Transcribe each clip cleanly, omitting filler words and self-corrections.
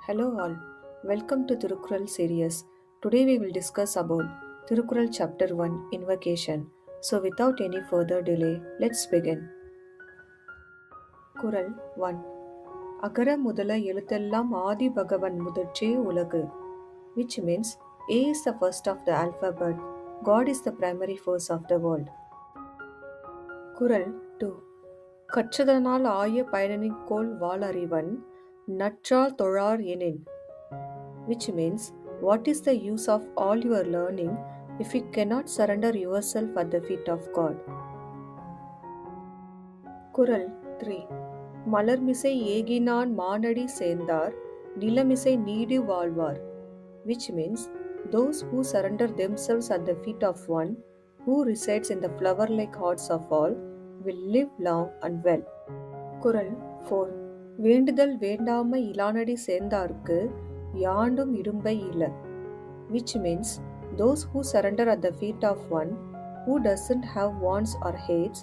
Hello all, welcome to Thirukkural series. Today we will discuss about Thirukkural chapter 1 Invocation. So without any further delay, let's begin. குறள் 1. அகர முதல எழுத்தெல்லாம் ஆதி பகவன் முதற்றே உலகு, which means A is the first of the alphabet, God is the primary force of the world. குறள் 2. கற்றதனால் ஆய பயனின்கோள் வாளறிவன் நற்றால் தொழார் எனின், which means what is the use of all your learning if you cannot surrender yourself at the feet of God. குறள் 3. மலர்மிசை ஏகினான் மானடி சேர்ந்தார் நிலமிசை need வாழ்வார், which means those who surrender themselves at the feet of one who resides in the flower-like hearts of all will live long and well. குறள் 4. வேண்டுதல் வேண்டாமை இலானடி சேர்ந்தார்க்கு யாண்டும் இடும்பை இல்ல, which means those who surrender at the feet of one who doesn't have wants or hates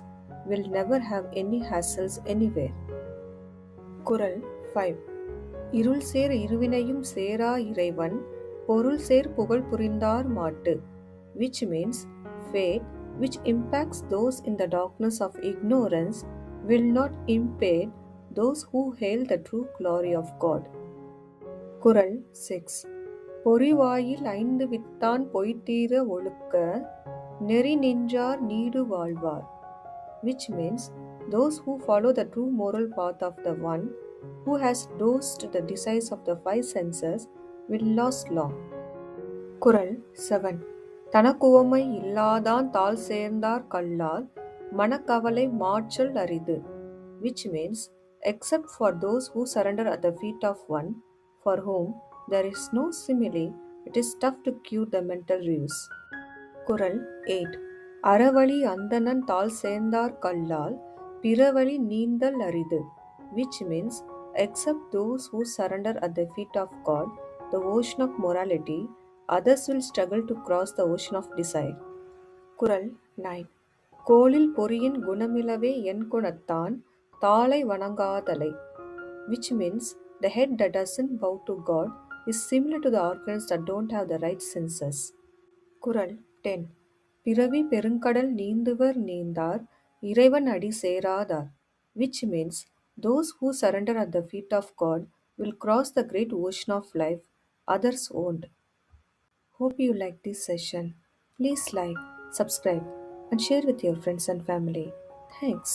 will never have any hassles anywhere. குறள் 5. இருள் சேர் இருவினையும் சேரா இறைவன் பொருள் சேர் புகழ் புரிந்தார் மாட்டு, which means fate which impacts those in the darkness of ignorance will not impede those who hail the true glory of God. குறள் 6. பொறிவாயில் ஐந்து வித்தான் பொய்தீர ஒழுக்க நெறி நின்றார் நீடு வாழ்வார், which means those who follow the true moral path of the one who has dosed the desires of the five senses will last long. குறள் 7. தனக்குவமை இல்லாதான் தாழ் சேர்ந்தார் கல்லால் மனக்கவலை மாற்றல் அரிது, which means except for those who surrender at the feet of one for whom there is no simile, it is tough to cure the mental ruse. குறள் 8. அறவழி அந்தணன் தாழ் சேர்ந்தார் கல்லால் பிறவழி நீந்தல் அரிது, which means except those who surrender at the feet of God, the ocean of morality, others will struggle to cross the ocean of desire. குறள் 9. கோளில் பொறியின் குணமிலவே என் குணத்தான் தாளை வணங்காதலை, which means the head that doesn't bow to God is similar to the organs that don't have the right senses. குறள் 10. பிறவி பெருங்கடல் நீந்துவர் நீந்தார் இறைவன் அடி சேராதார், which means those who surrender at the feet of God will cross the great ocean of life, others won't. Hope you like this session. Please like, subscribe and share with your friends and family. Thanks.